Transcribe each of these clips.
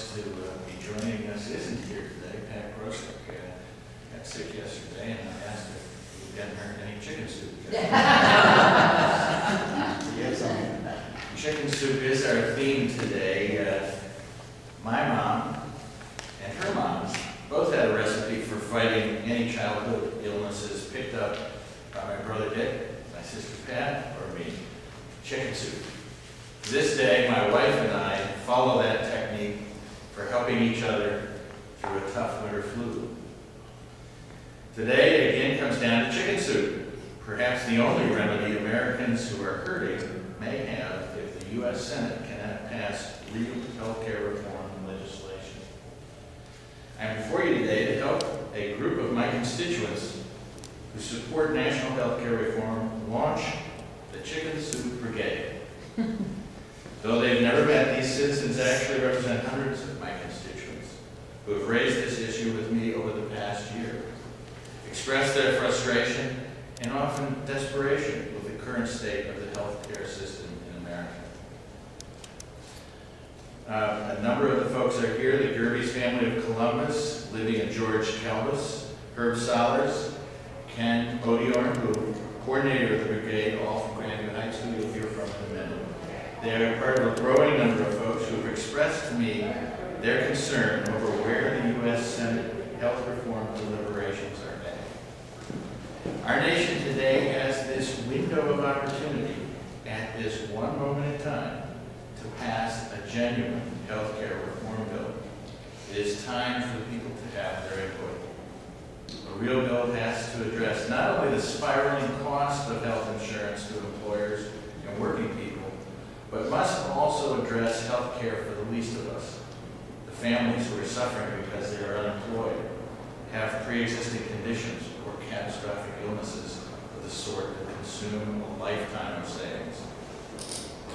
folks to be joining us isn't here today. Pat Grosek got sick yesterday, and I asked if we hadn't heard any chicken soup. Yes, chicken soup is our theme today. My mom and her moms both had a recipe for fighting any childhood illnesses picked up by my brother Dick, my sister Pat, or me. Chicken soup. To this day, my wife and I follow that technique for helping each other through a tough winter flu. Today, it again comes down to chicken soup, perhaps the only remedy Americans who are hurting may have if the U.S. Senate cannot pass real health care reform legislation. I am before you today to help a group of my constituents who support national health care reform launch the Chicken Soup Brigade. Though they've never met, these citizens actually represent hundreds of my constituents who have raised this issue with me over the past year, expressed their frustration and often desperation with the current state of the health care system in America. A number of the folks are here: the Gervais family of Columbus, Libby and George Kelbus, Herb Solers, Ken Odiorn, who coordinator of the brigade, all from Grandview Heights, who you'll hear from in a minute. They are part of a growing number of folks who have expressed to me their concern over where the U.S. Senate health reform deliberations are heading. Our nation today has this window of opportunity at this one moment in time to pass a genuine health care reform bill. It is time for the people to have their input. A real bill has to address not only the spiraling cost of health insurance to employers and working people, but must also address health care for the least of us, the families who are suffering because they are unemployed, have pre-existing conditions, or catastrophic illnesses of the sort that consume a lifetime of savings.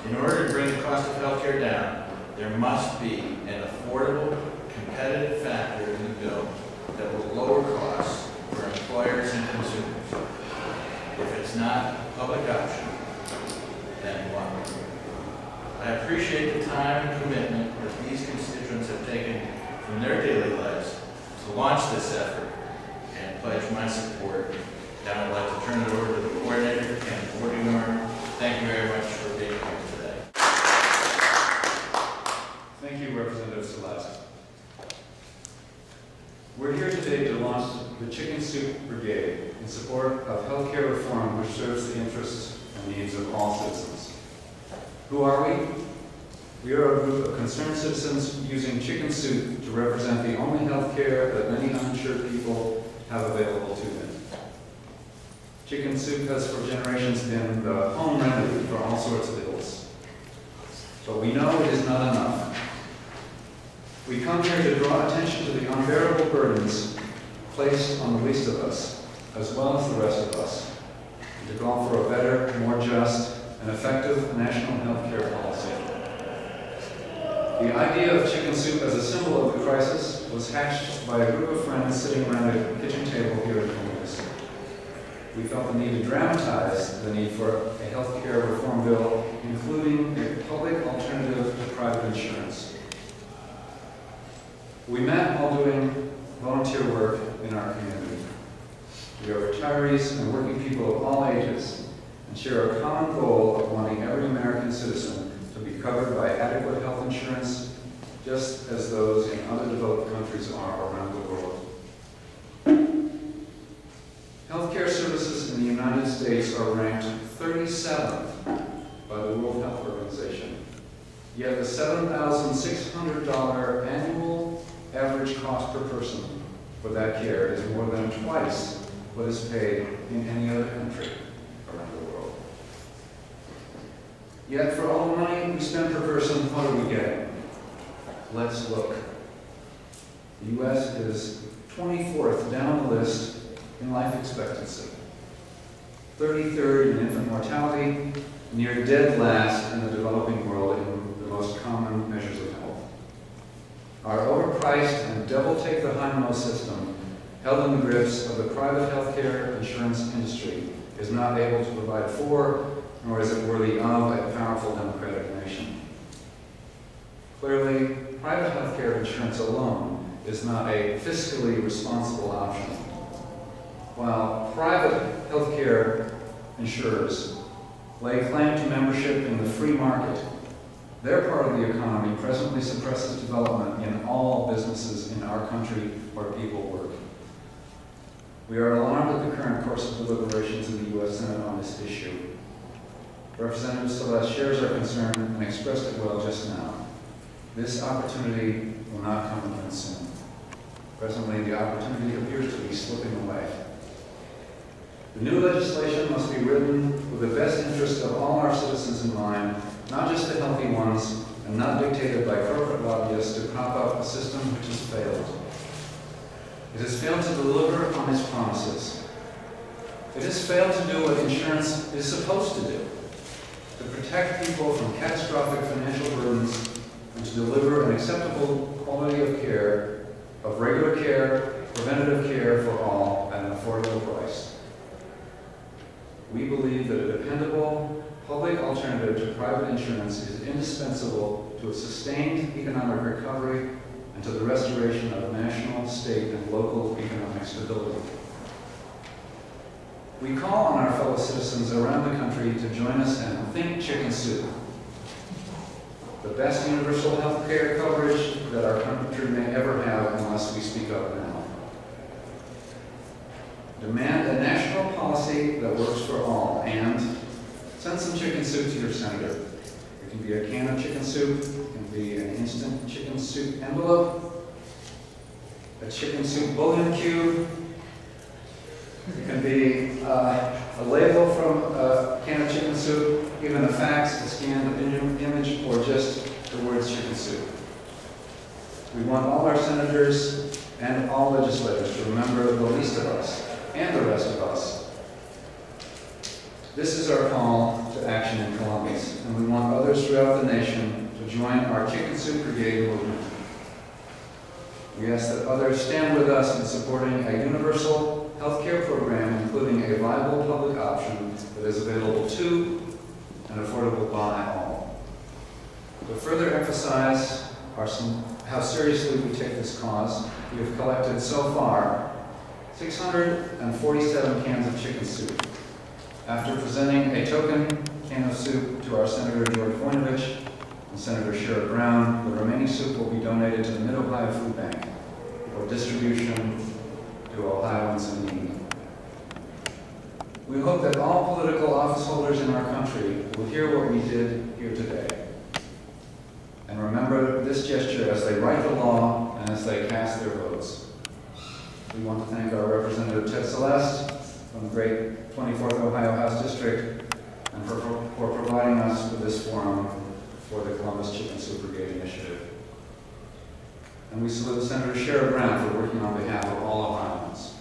In order to bring the cost of health care down, there must be an affordable, competitive factor in the bill that will lower costs for employers and consumers. If it's not a public option, then what? I appreciate the time and commitment that these constituents have taken from their daily lives to launch this effort and pledge my support. Now I'd like to turn it over to the coordinator, Ken Odiorn. Thank you very much for being here today. Thank you, Representative Celeste. We're here today to launch the Chicken Soup Brigade in support of health care reform which serves the interests and needs of all citizens. Who are we? We are a group of concerned citizens using chicken soup to represent the only health care that many uninsured people have available to them. Chicken soup has for generations been the home remedy for all sorts of ills. But we know it is not enough. We come here to draw attention to the unbearable burdens placed on the least of us, as well as the rest of us, and to call for a better, more just, and effective national health care policy. The idea of chicken soup as a symbol of the crisis was hatched by a group of friends sitting around a kitchen table here in Columbus. We felt the need to dramatize the need for a health care reform bill, including a public alternative to private insurance. We met while doing volunteer work in our community. We are retirees and working people of all ages, and share a common goal of wanting every American citizen to be covered by adequate health insurance, just as those in other developed countries are around the world. Healthcare services in the United States are ranked 37th by the World Health Organization, yet the $7,600 annual average cost per person for that care is more than twice what is paid in any other country around the world. Yet for all the money we spend per person, what are we getting? Let's look. The U.S. is 24th down the list in life expectancy, 33rd in infant mortality, near dead last in the developing world in the most common measures of health. Our overpriced and devil-take-the-hindmost system, held in the grips of the private healthcare insurance industry, is not able to provide for, nor is it worthy of, a powerful democratic nation. Clearly, private health care insurance alone is not a fiscally responsible option. While private health care insurers lay claim to membership in the free market, their part of the economy presently suppresses development in all businesses in our country where people work. We are alarmed at the current course of deliberations in the U.S. Senate on this issue. Representative Celeste shares our concern and expressed it well just now. This opportunity will not come again soon. Presently, the opportunity appears to be slipping away. The new legislation must be written with the best interest of all our citizens in mind, not just the healthy ones, and not dictated by corporate lobbyists to prop up a system which has failed. It has failed to deliver on its promises. It has failed to do what insurance is supposed to do, to protect people from catastrophic financial burdens and to deliver an acceptable quality of care, of regular care, preventative care for all at an affordable price. We believe that a dependable public alternative to private insurance is indispensable to a sustained economic recovery and to the restoration of national, state, and local economic stability. We call on our fellow citizens around the country to join us and think chicken soup. The best universal health care coverage that our country may ever have unless we speak up now. Demand a national policy that works for all, and send some chicken soup to your senator. It can be a can of chicken soup, it can be an instant chicken soup envelope, a chicken soup bouillon cube, it can be a label from a can of chicken soup, even a fax, a scanned image, or just the words chicken soup. We want all our senators and all legislators to remember the least of us and the rest of us. This is our call to action in Columbus, and we want others throughout the nation to join our Chicken Soup Brigade movement. We ask that others stand with us in supporting a universal health care program, including a viable public option that is available to and affordable by all. To further emphasize how seriously we take this cause, we have collected so far 647 cans of chicken soup. After presenting a token can of soup to our Senator George Voinovich and Senator Sherrod Brown, the remaining soup will be donated to the Mid-Ohio Food Bank for distribution to Ohioans in need. We hope that all political office holders in our country will hear what we did here today and remember this gesture as they write the law and as they cast their votes. We want to thank our Representative Ted Celeste from the great 24th Ohio House District and for providing us with this forum for the Columbus Chicken Soup Brigade Initiative. And we salute Senator Sherrod Brown for working on behalf of all Ohioans.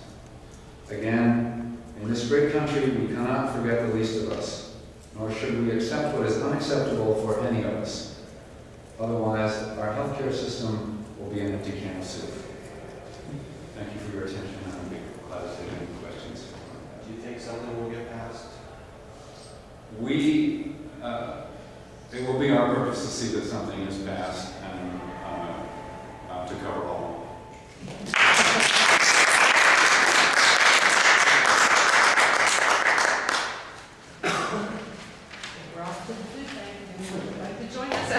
Again, in this great country, we cannot forget the least of us, nor should we accept what is unacceptable for any of us. Otherwise, our healthcare system will be an empty can of soup. Thank you for your attention, and I'll be glad to take any questions. Do you think something will get passed? It will be our purpose to see that something is passed and to cover all. We're off to the food bank, and would you like to join us?